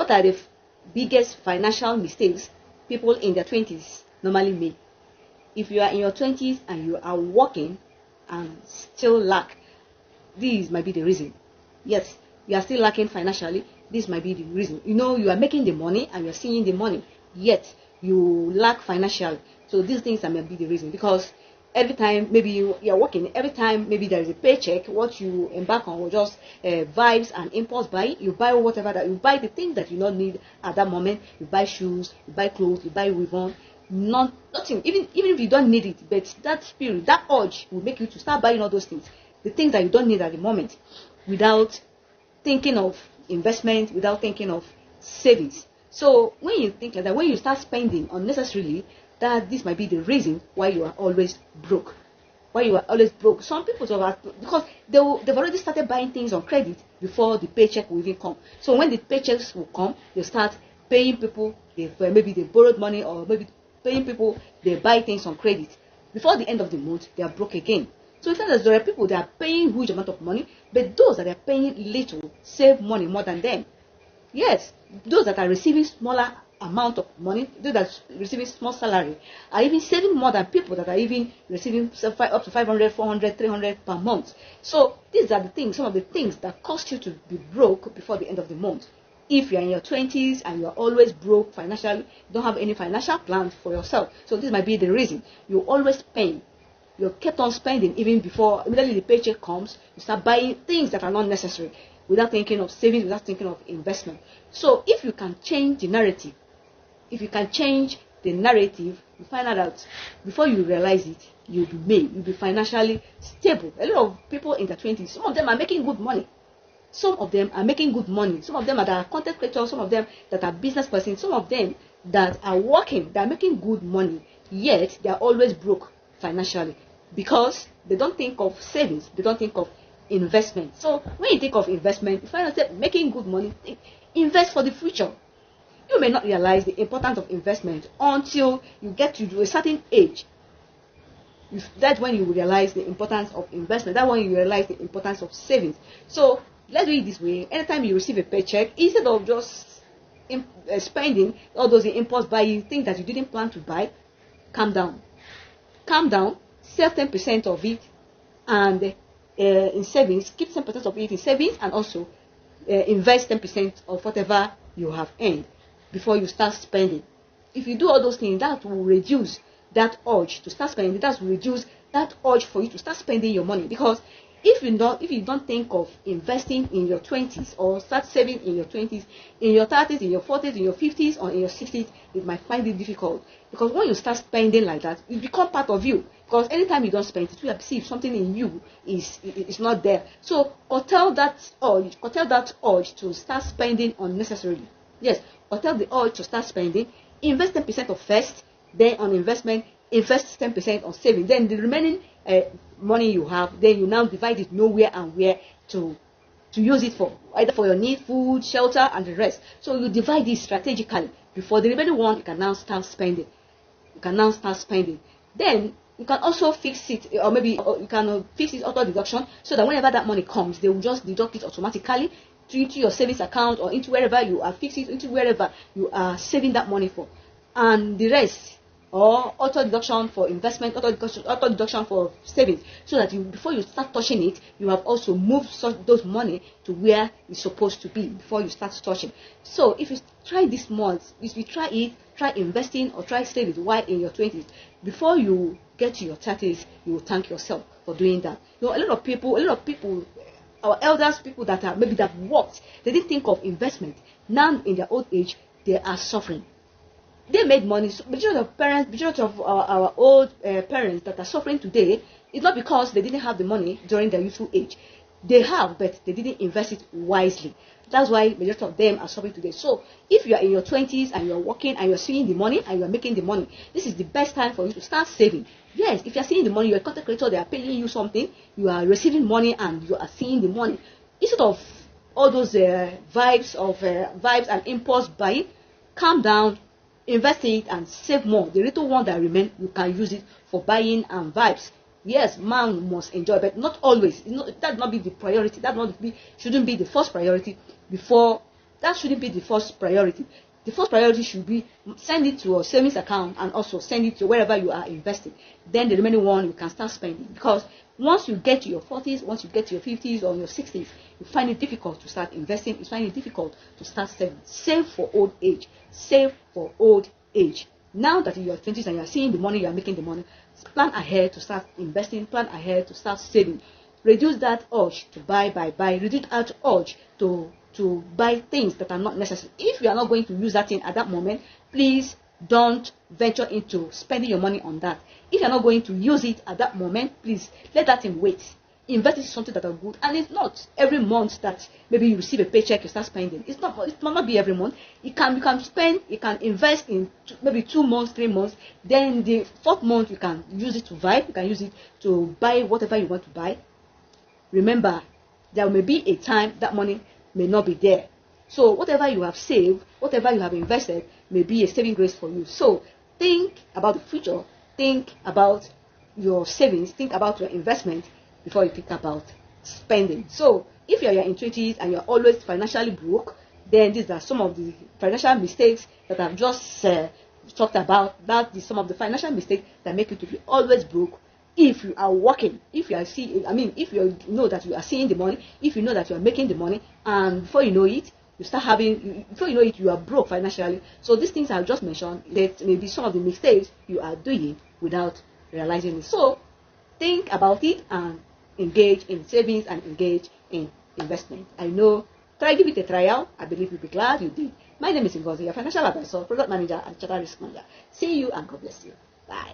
What are the biggest financial mistakes people in their 20s normally make? If you are in your 20s and you are working and still lack, this might be the reason. Yes, you are still lacking financially. This might be the reason. You are making the money and you are seeing the money, yet you lack financially. So these things might be the reason, because every time maybe you are working, every time maybe there is a paycheck, what you embark on will just vibes and impulse buy. You buy whatever that you buy, the things that you don't need at that moment. You buy shoes, you buy clothes, you buy ribbon. Nothing. Even if you don't need it, but that spirit, that urge will make you to start buying all those things, the things that you don't need at the moment, without thinking of investment, without thinking of savings. So when you think like that, when you start spending unnecessarily, that this might be the reason why you are always broke. Why you are always broke. Some people because they've already started buying things on credit before the paycheck will even come. So when the paychecks will come, they start paying people. Maybe they borrowed money, or maybe paying people, they buy things on credit. Before the end of the month, they are broke again. So it says there are people that are paying huge amount of money, but those that are paying little save money more than them. Yes, those that are receiving smaller amount of money, those that are receiving small salary, are even saving more than people that are even receiving up to 500, 400, 300 per month. So these are the things, some of the things that cost you to be broke before the end of the month. If you're in your 20s and you're always broke financially, you don't have any financial plan for yourself. So this might be the reason. You always spend. You kept on spending even before immediately the paycheck comes. You start buying things that are not necessary without thinking of savings, without thinking of investment. So if you can change the narrative, you find out that before you realize it, you'll be financially stable. A lot of people in their 20s, some of them are making good money. Some of them are making good money. Some of them are content creators. Some of them that are business persons. Some of them that are working, they are making good money. Yet they are always broke financially, because they don't think of savings. They don't think of investment. So when you think of investment, you find yourself making good money. Invest for the future. You may not realize the importance of investment until you get to a certain age. That's when you will realize the importance of investment. That's when you realize the importance of savings. So let's do it this way. Anytime you receive a paycheck, instead of just spending all those impulse buy, things that you didn't plan to buy, calm down. Save 10% of it, and in savings, keep 10% of it in savings, and also invest 10% of whatever you have earned before you start spending. If you do all those things, that will reduce that urge to start spending. That will reduce that urge for you to start spending your money. Because if you don't think of investing in your 20s, or start saving in your 20s, in your 30s, in your 40s, in your 50s, or in your 60s, it might find it difficult. Because when you start spending like that, it becomes part of you. Because anytime you don't spend, it will see if something in you is not there. So curtail that urge to start spending unnecessarily. Yes, curtail the urge to start spending. Invest 10% of first, then on investment, invest 10% on saving. Then the remaining money you have, then you now divide it nowhere and where to use it for, either for your need, food, shelter, and the rest. So you divide it strategically. Before the remaining one, you can now start spending. Then you can also fix it, or maybe you can fix it auto deduction, so that whenever that money comes, they will just deduct it automatically into your savings account, or into wherever you are fixing, into wherever you are saving that money for. And the rest, or auto deduction for investment, auto deduction for savings, so that before you start touching it, you have also moved those money to where it's supposed to be before you start touching. So if you try this month, if you try investing or try savings while in your 20s, before you get to your 30s, you will thank yourself for doing that. A lot of people, our elders, people that are maybe that worked, they didn't think of investment. Now in their old age, they are suffering. They made money. So majority of our old parents that are suffering today is not because they didn't have the money during their youthful age. They have, but they didn't invest it wisely. That's why majority of them are suffering today. So if you are in your 20s and you are working and you are seeing the money and you are making the money, this is the best time for you to start saving. Yes, if you are seeing the money, you are a content creator, they are paying you something, you are receiving money and you are seeing the money. Instead of all those vibes and impulse buying, calm down, invest in it and save more. The little one that remains, you can use it for buying and vibes. Yes, man must enjoy, but not always. That not be the priority. Shouldn't be the first priority before that shouldn't be the first priority. The first priority should be send it to a savings account and also send it to wherever you are investing. Then the remaining one you can start spending, because once you get to your 40s, once you get to your 50s or your 60s, you find it difficult to start investing. You find it difficult to start saving. Save for old age. Save for old age. Now that in your 20s and you are seeing the money, you are making the money, plan ahead to start investing. Plan ahead to start saving. Reduce that urge to buy. Reduce that urge to buy things that are not necessary. If you are not going to use that thing at that moment, please don't venture into spending your money on that. If you are not going to use it at that moment, please let that thing wait. Invest in something that are good, and it's not every month that maybe you receive a paycheck you start spending. It might not be every month. You can spend, you can invest in maybe 2 months, 3 months. Then the 4th month you can use it to vibe. You can use it to buy whatever you want to buy. Remember, there may be a time that money may not be there. So whatever you have saved, whatever you have invested, may be a saving grace for you. So think about the future. Think about your savings. Think about your investment before you think about spending. So if you are in 20s and you're always financially broke, then these are some of the financial mistakes that I've just talked about. That is some of the financial mistakes that make you to be always broke. If you are working, if you know that you are seeing the money, if you know that you are making the money, and before you know it, you are broke financially. So these things I've just mentioned, that may be some of the mistakes you are doing without realizing it. So think about it and engage in savings and engage in investment. I know, give it a trial. I believe you'll be glad you did. My name is Ngozi, your financial advisor, product manager, and charter risk manager. See you and God bless you. Bye.